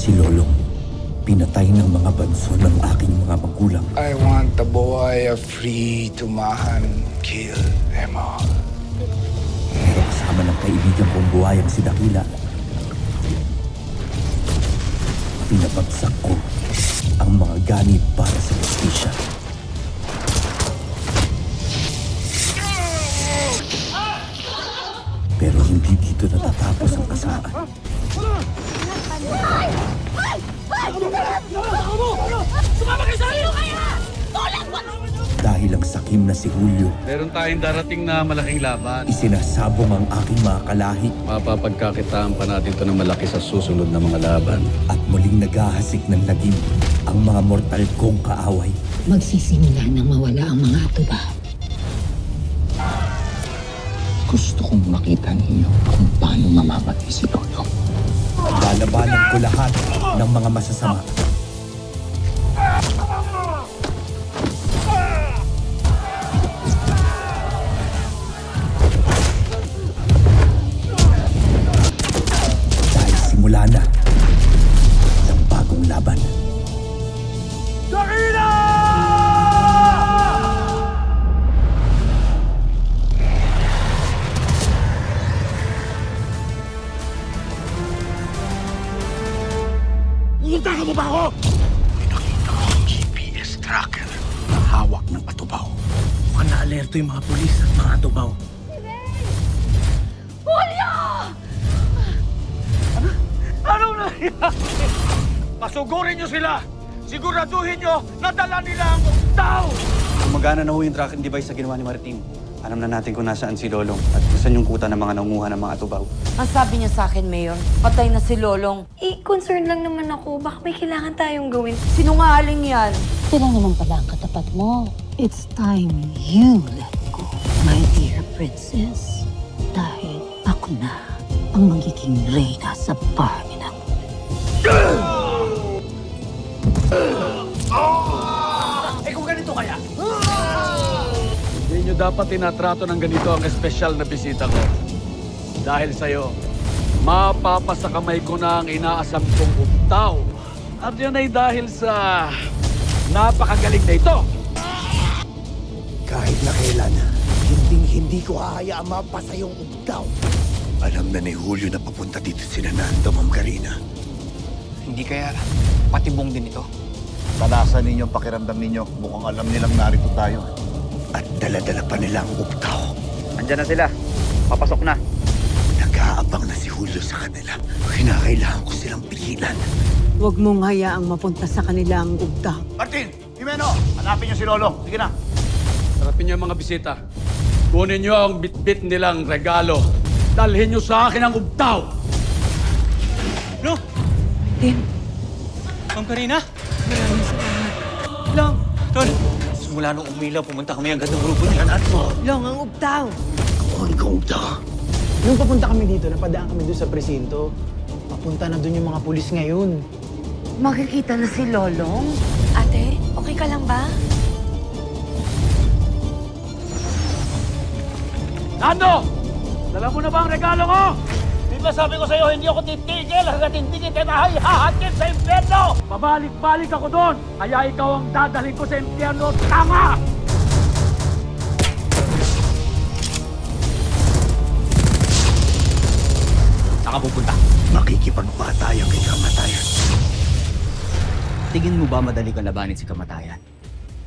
Si Lolong, pinatay ng mga banso ng aking mga magulang. I want the boy free to mahan, kill them all. Pero kasama ng kaibigan kong buhayang si Dakila, pinabagsak ko ang mga ganit para sa justisya. Pero hindi dito natatapos ang kasaan. Dahil ang sakim na si Julio, meron tayong darating na malaking laban. isinasabong ang aking mga kalahi Mapapagkakitaan pa natin ito ng malaki sa susunod na mga laban. at muling naghahasik ng lagim ang mga mortal kong kaaway. Magsisimula nang mawala ang mga atuba. Gusto kong makita ninyo kung paano mamamatay si Lolo. Lalabanan ko lahat ng mga masasama. Dahil simula na ang bagong laban. Pinakita ko ang GPS tracker na hawak ng atubaw. Mukhang na-alerto yung mga pulis at mga atubaw. Julio! Anong nangyari? Pasugurin niyo sila! Siguraduhin niyo na dala nila ang tao! Gumagana na ho yung tracking device sa ginawa ni Martin. Alam na natin kung nasaan si Lolong at kung saan yung kuta ng mga nangunguha ng mga atubaw. Ang sabi niya sa akin, Mayor, patay na si Lolong. Concern lang naman ako. Baka may kailangan tayong gawin. Sinungaling yan. Sila naman pala ang katapat mo. It's time you let go, my dear princess. Dahil ako na ang magiging reyna sa bahay na. Kung ganito kaya? Hindi nyo dapat tinatrato ng ganito ang espesyal na bisita ko. Dahil sa'yo, mapapasakamay ko na ang inaasam kong uptaw. At yan ay dahil sa napakagaling na ito. Kahit na kailan, hindi ko hahayaan mapasa yung ugtaw. Alam na ni Julio na papunta dito si Nando, Ma'am Karina. Hindi kaya patibong din ito? Talasan ninyo ang pakiramdam ninyo. Mukhang alam nilang narito tayo. At dala-dala pa nila ang ugtaw. Andyan na sila. Papasok na. Nag-aabang na si Julio sa kanila. Kinakailangan ko silang pigilan. Huwag mong hayaang mapunta sa kanila ang ugtaw. Martin! Jimeno! Hanapin niyo si Lolo. Sige na. Sarapin niyo ang mga bisita. Kunin niyo ang bitbit nilang regalo. Dalhin niyo sa akin ang ubtaw. No? Tim, Ma'am Karina? Long! Tol! Simula nung umilaw, pumunta kami agad ng grupo niya. At mo, Long, ang ugtaw. ang ugtaw. Nung papunta kami dito, napadaan kami doon sa presinto. Papunta na doon yung mga pulis ngayon. Makikita na si Lolong? Ate, okay ka lang ba? Nando! Dala mo na ba ang regalo ko? Di ba sabi ko sa'yo, hindi ako titigil hanggat hindi kita nahahahatid sa impyerno! Pabalik-balik ako doon. Kaya ikaw ang dadalhin ko sa impyerno. Tama! Saan ka pupunta? Makikipagpatayan kay kamatayan. Tingin mo ba madali ka labanin si kamatayan?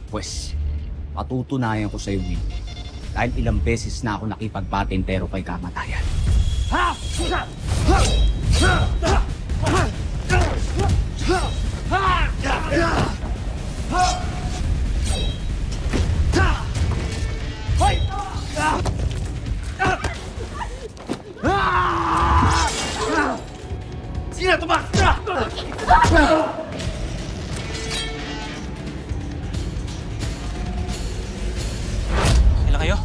Pwes, patutunayan ko sa'yo din. Dahil ilang beses na ako nakipagpatintero kay kamatayan. Ha! Sino tumak? Kailan kayo?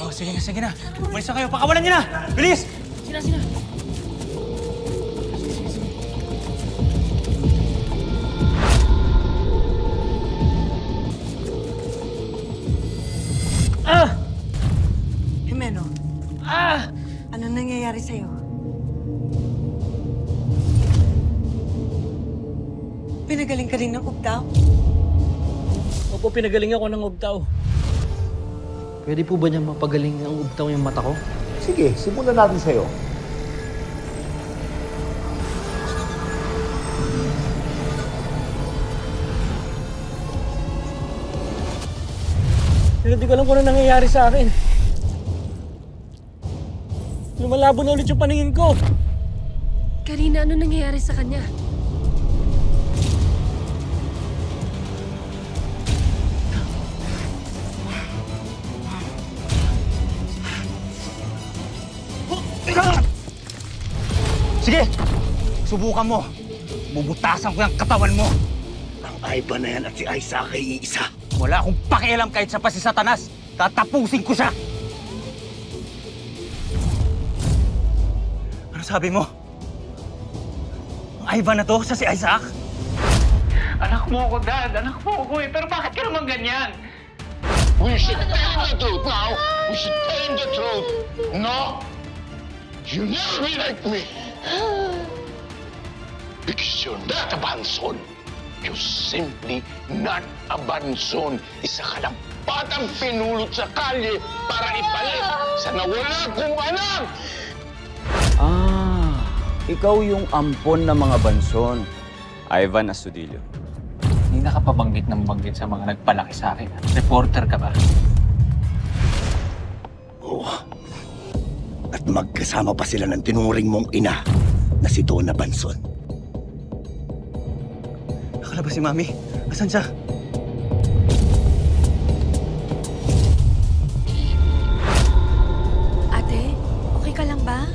Oh, sige na. Umalis na kayo. Pakawalan niyo na! Bilis! Sina. Jimeno, anong nangyayari sa'yo? Pinagaling ka rin ng ugtaw? Opo, pinagaling ako ng ugtaw. Pwede po ba niya mapagaling ng ugtaw yung mata ko? Sige, simulan natin sa'yo. Pero di ko alam kung ano nangyayari sa akin. Lumalabo na ulit yung paningin ko. Karina, ano nangyayari sa kanya? Sige! Subukan mo. Bubutasan ko yung katawan mo. Ang Ivan na yan at si Isaac ay iisa. Wala akong pakialam kahit sa pa si Satanas. Tatapusin ko siya. Ano sabi mo? Ang Ivan na to sa si Isaac? Anak mo ako, Dad. Anak mo ako eh. Pero bakit ka naman ganyan? We should tell the truth now. We should tell the truth. No! You never be like me. Because you're not a Banson. You're simply not a Banson. Isa ka lang batang pinulot sa kalye para ipalit sa nawala kong anak! Ah, ikaw yung ampon ng mga Banson. Ivan Astudillo. Hindi na ka pabanggit ng banggit sa mga nagpalaki sa akin. Reporter ka ba? Oo. At magkasama pa sila ng tinuring mong ina na si Donna Banson. Nakalabas si Mami. Asan siya? Ate, okay ka lang ba?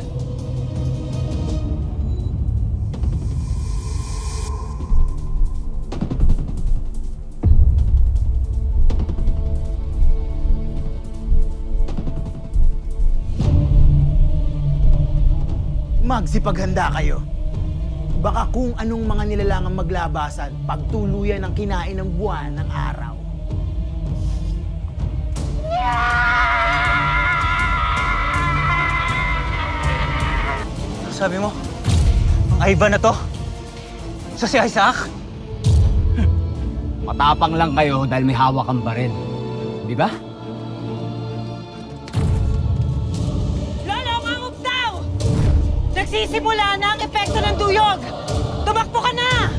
Magsipaghanda kayo. Baka kung anong mga nilalangang maglabasan pagtuluyan ng kinain ng buwan ng araw. Sabi mo, ang Ivan na to? Sa si Isaac? Matapang lang kayo dahil may hawak ang baril. Di ba? Nagsisimula na ang epekto ng duyog! Tumakbo ka na!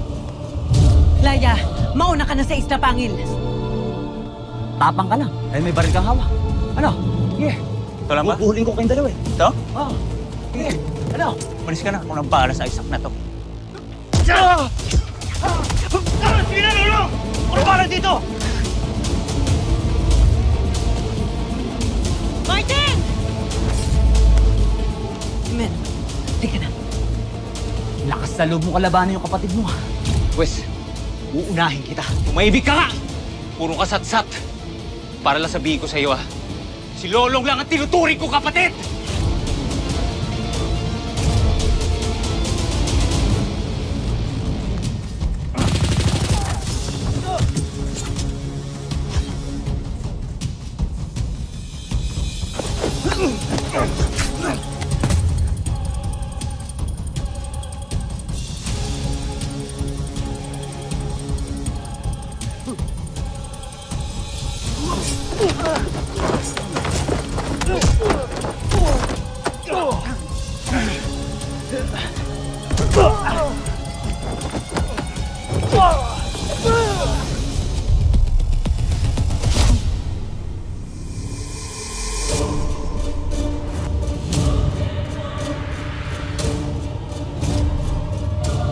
Laya, mauna ka na sa Isla Pangil. Tapang ka lang dahil may baril kang hawak. Ano? Sige. Ito lang ba? Bubuhuling ko kayong dalawa eh. Ito? Oo. Sige. Ano? Malis ka na kung nang bahala sa Isaac na to. Sige na, Lolo! Ano ba lang dito? Martin! Men, tika na. Lakas sa loob mo kalabanan yung kapatid mo. Pwes, uunahin kita. Tumaibig ka nga! Puro kasatsat. Para lang sabihin ko sa iyo, si Lolong lang ang tinuturing ko, kapatid!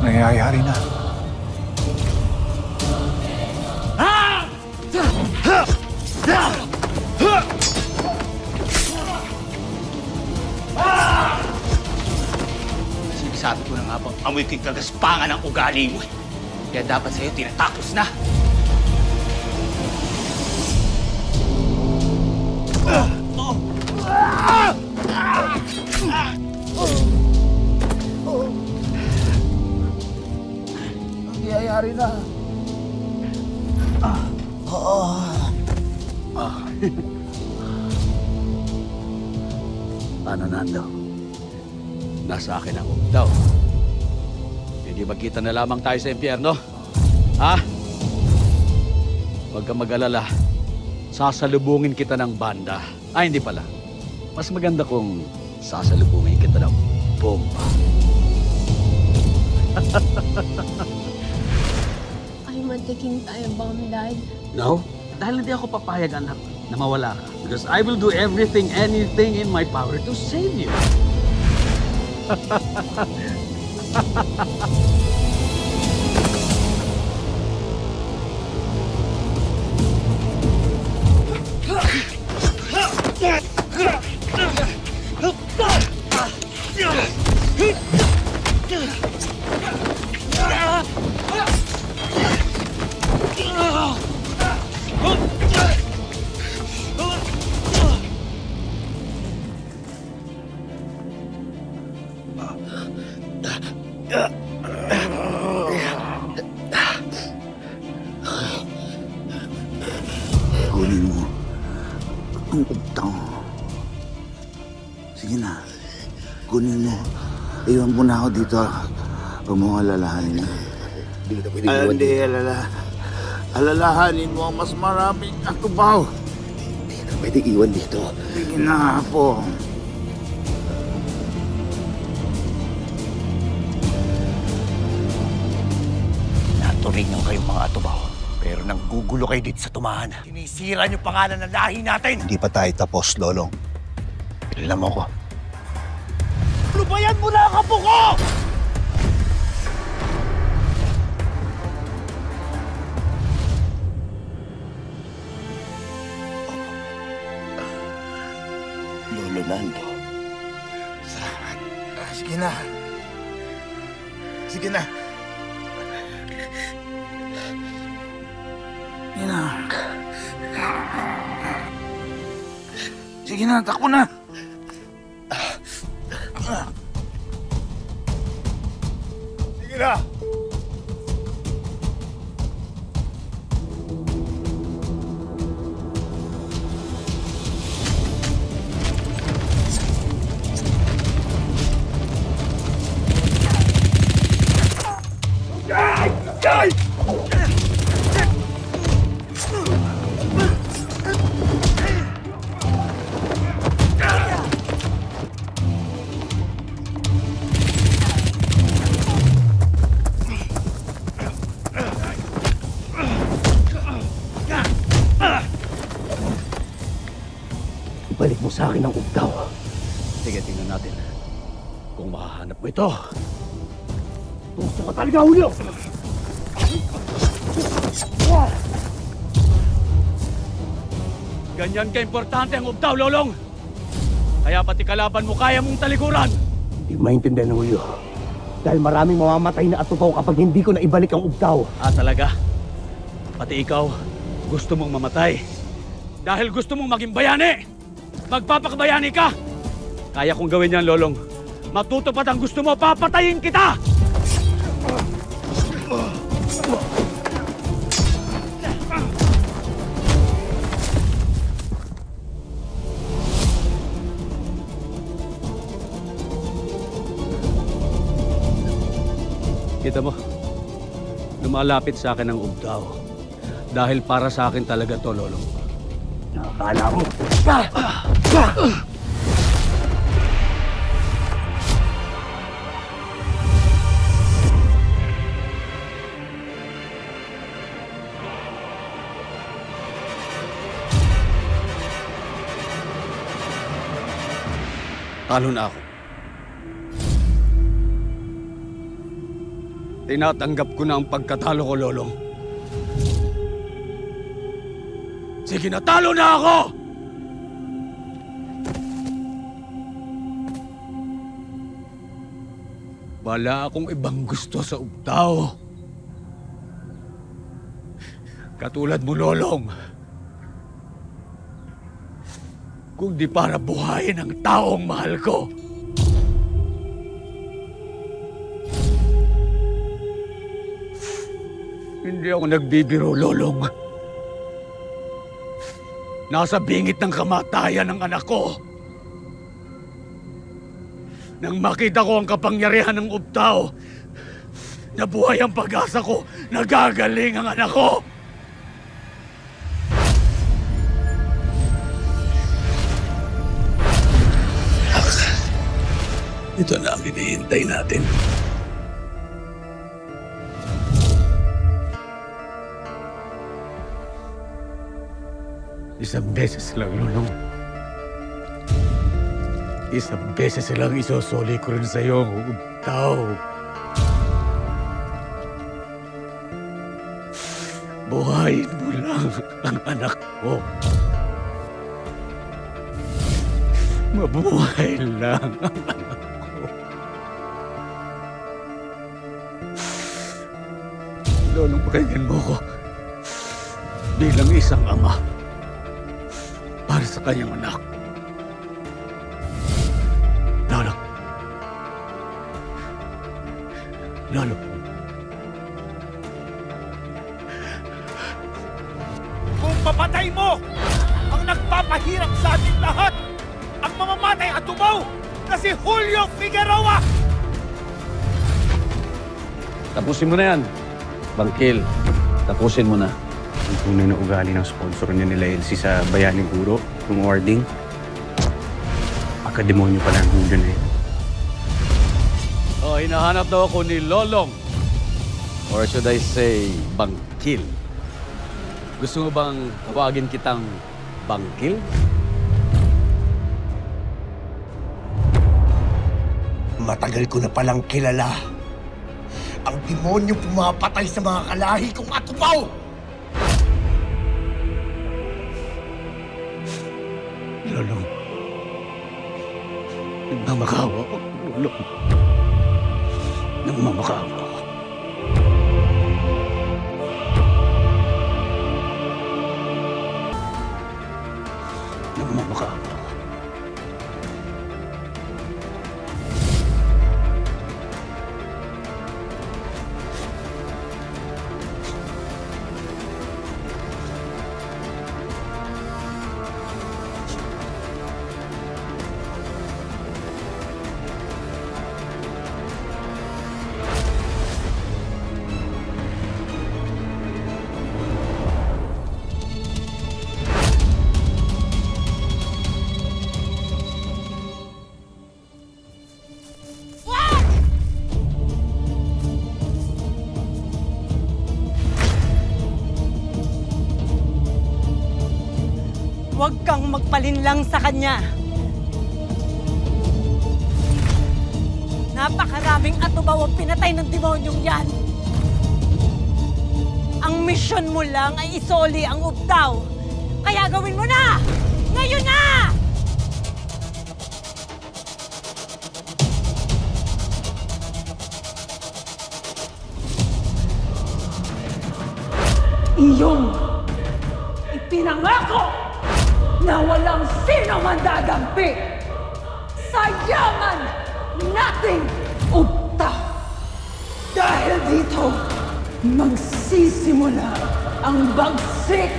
Nangyayari na. Sinasabi ko na nga bang amoy ko'y kagaspangan ng ugali mo. Kaya dapat sa'yo tinatapos na. Nangyayari na. Ano, Nando? Nasa akin ang ugtaw. Hindi magkita na lamang tayo sa impyerno. Ha? Huwag ka mag-alala. Sasalubungin kita ng banda. Ay, hindi pala. Mas maganda kung sasalubungin kita ng bomba. Are you taking time bomb, Dad? No? Dahil hindi ako papayag, anak, na mawala ka. Because I will do everything, anything in my power to save you. Kunin mo ang ugtang. Sige na. Kunin mo. Iwan mo na ako dito. Huwag mo alalahanin. Hindi kita pwede iwan. Hindi, alalahanin mo ang mas maraming atubaw. Hindi kita pwede iwan dito. Sige na po. Naturingan kayong mga atubaw. Pero nanggugulo kayo dito sa tumahan. Sinisira niyo pangalan ng lahi natin. Hindi pa tayo tapos, Lolong. Kilala mo ko. Lubayan mo na ang apo ko! Lolo Nando. Salamat. Sige na. Sige na. Sige na. Sige na, takbo na. Sige na. Ibalik mo sa akin ang ugtaw. Sige, tingnan natin kung makahanap mo ito. Gusto ka talaga, Julio! Ganyan ka-importante ang ugtaw, Lolong! Kaya pati kalaban mo kaya mong talikuran! Hindi maintindihan ng Julio. Dahil maraming mamamatay na atupaw kapag hindi ko na ibalik ang ugtaw. Ah, talaga? Pati ikaw, gusto mong mamatay? Dahil gusto mong maging bayani? Magpapakabayani ka! Kaya kong gawin yan, Lolong. Matutupad ang gusto mo, papatayin kita! Kita mo, lumalapit sa akin ang ugtaw. Dahil para sa akin talaga to, Lolong. Nakakala mo. Talo na ako. Tinatanggap ko na ang pagkatalo ko, Lolong. Sige na, talo na ako! Wala akong ibang gusto sa ugtaw. Katulad mo, Lolong. Kung di para buhayin ang taong mahal ko. Hindi ako nagbibiro, Lolong. Nasa bingit ng kamatayan ng anak ko. Nang makita ko ang kapangyarihan ng ugtaw, Nabuhay ang pag-asa ko! Nagagaling ang anak ko! Ito na ang hinihintay natin. Isang beses lang, Lulong. Isang beses lang isosoli ko rin sa'yo ang ubtaw. Buhayin mo lang ang anak ko. Mabuhay lang ang anak ko. Lolong, pakinggan mo ko bilang isang ama para sa kanyang anak. Lolo. Lolo. Kung papatay mo ang nagpapahirap sa ating lahat, ang mamamatay at tumaw na si Julio Figueroa! Tapusin mo na yan. Bangkil, tapusin mo na. Ang tunay na ugali ng sponsor niya nila Elsie sa Bayaning Guro, yung Warding. Pagka-demonyo pala ang Julio na yun. Oh, hinahanap daw ako ni Lolong. Or should I say, Bangkil. Gusto mo bang tawagin kitang Bangkil? Matagal ko na palang kilala ang demonyong pumapatay sa mga kalahi kong atupaw! Lolong. Nagmamakawa ako, Lolong. Nagmamakawa ako. Nagmamakawa ako. Huwag kang magpalinlang sa kanya. Napakaraming atubaw ang pinatay ng demonyong yan. Ang misyon mo lang ay isoli ang ubtaw. Kaya gawin mo na! Ngayon na! Iyong ipinangako na walang sino man dadampi sa yaman nating ubtaw. Dahil dito, magsisimula ang bagsik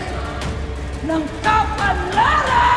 ng kapalaran!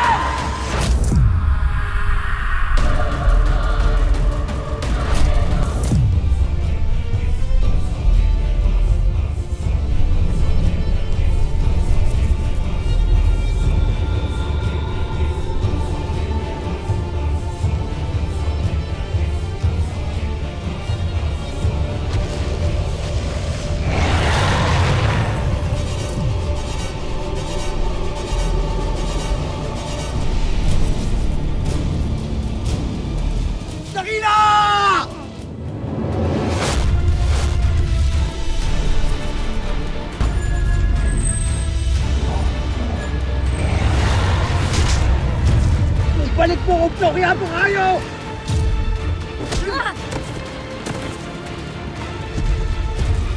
Balik mo kung kaya mo kayo!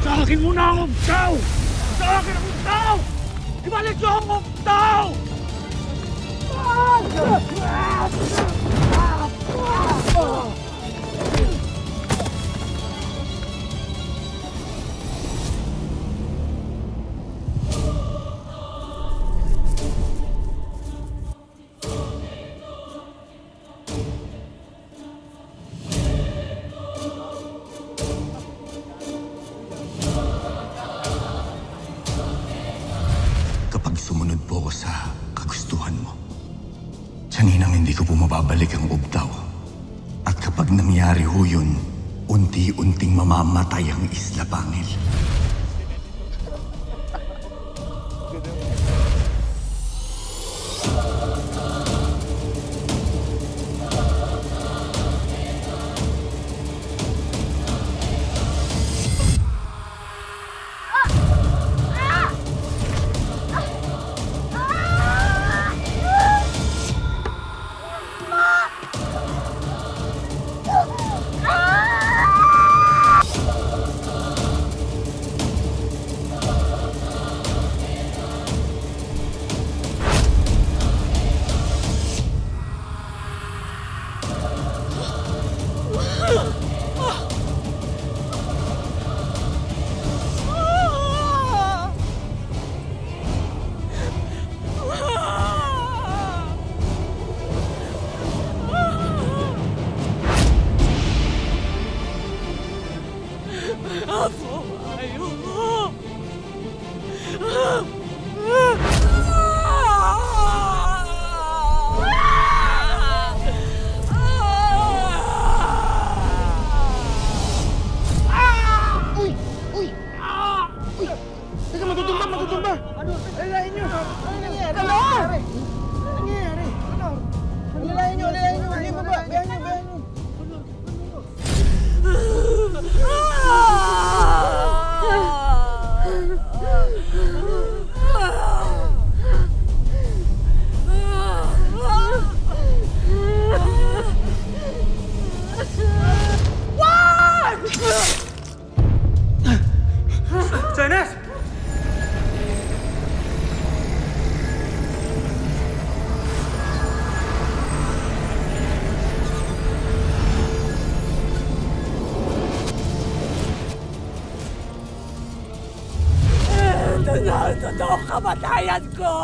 Sa akin muna ang ubtaw! Sa akin ang ubtaw! Ibalik nyo ang ubtaw! mababalik ang Ugtaw. At kapag nangyari ho yun, unti-unting mamamatay ang Isla Bangil. Totoo kamatayan ko!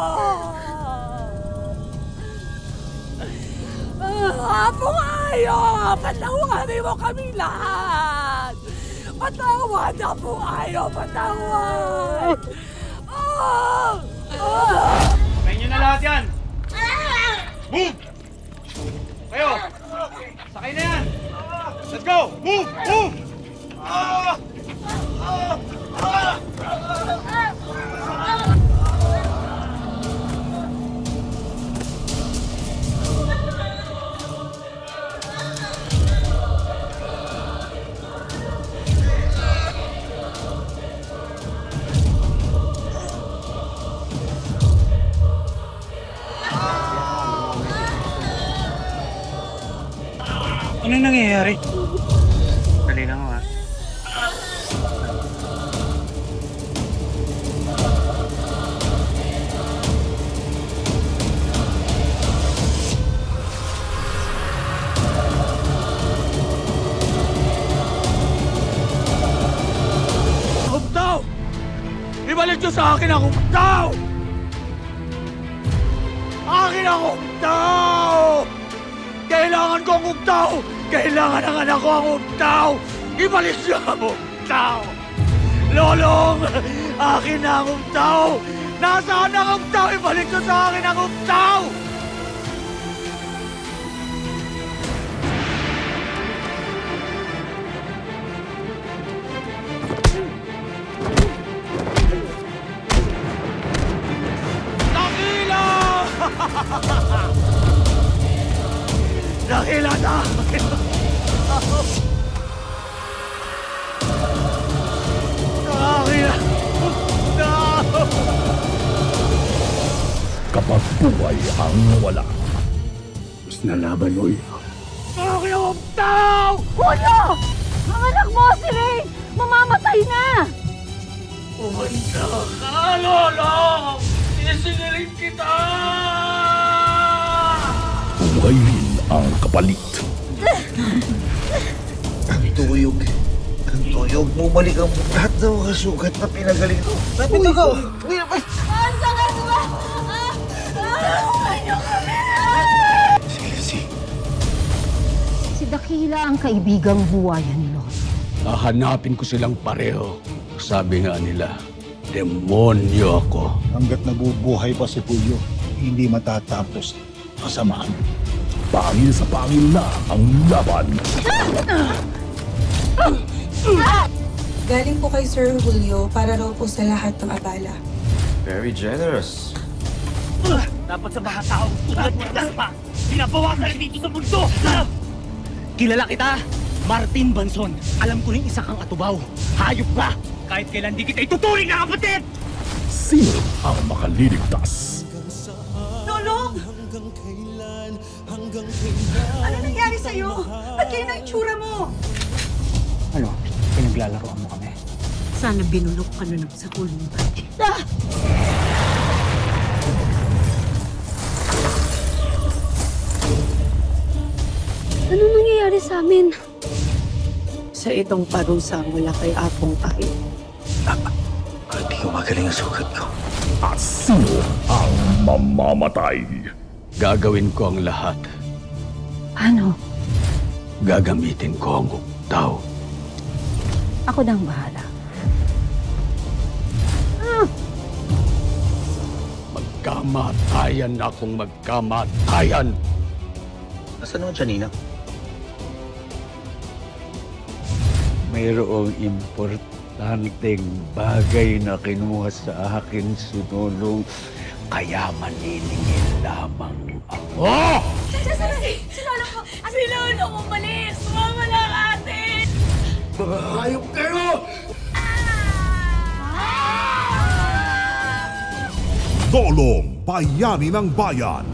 Apong Ayo! Patawarin mo kami lahat! Patawad na po Ayo! Patawad! Sakay niyo na lahat yan! Move! Kayo! Sakay na yan! Let's go! Move! Move! Anong nangyayari? Dali lang ha. Ugtaw! Ibalik niyo sa akin ang Ugtaw! Akin ang Ugtaw! Kailangan ko ang Ugtaw! Kailangan ng anak ko ang Ugtaw! Ibalik niyo ang Ugtaw! Lolong! Akin na ang Ugtaw! Nasaan ang Ugtaw? Ibalik niyo sa akin ang Ugtaw! Dakila na! Dakila! Kapag buhay ang wala, mas nalaban mo iyo. Bakit ang Ugtaw? Julio! Ang anak mo, si Ray! Mamamatay na! Umanda ka, Lolo! Isisingiling kita! Buhay rin ang kapalit. Ang tuyog mo, balik ang lahat ng mga sugat na pinagaling ko. Lapit ako! Uy, napay! Ang sakit ba? Ano kami? Si Dakila ang kaibigang buwayan ni Lolo. Hahanapin ko silang pareho. Sabi nga nila, demonyo ako. Hanggat nabubuhay pa si Julio, hindi matatapos kasamaan. Pangil sa pangil na ang laban. Galing po kay Sir Julio para raw po sa lahat ng abala. Very generous. Dapat sa mga taong tulad mo na pa, pinabawasan dito sa mundo! Kilala kita, Martin Banson. Alam ko rin isa kang atubaw. Hayop ka! Kahit kailan di kita ituturing na kapatid! Sino ang makaliligtas? Lolo! Ano nangyari sa'yo? Ba't kayo na itsura mo? Ano? Pinaglalaroan mo kami. Sana binulok ka na ng sakul mo. Ah! Ano nangyayari sa amin? Sa itong parusa mula kay Apong Ay. Di ko magaling ang sugat ko. At sino ang mamamatay? Gagawin ko ang lahat. Ano? Gagamitin ko ang uktaw. Ako nang bahala. Magkamatayan akong magkamatayan. Nasaan ang Janina? Mayroong importanteng bagay na kinuha sa akin si Lolong, kaya maniningil lamang ako. Si Lolong po! Si Lolong umalis! Mawala ka atin! Mga hayop kayo! Lolong, bayani ng bayan.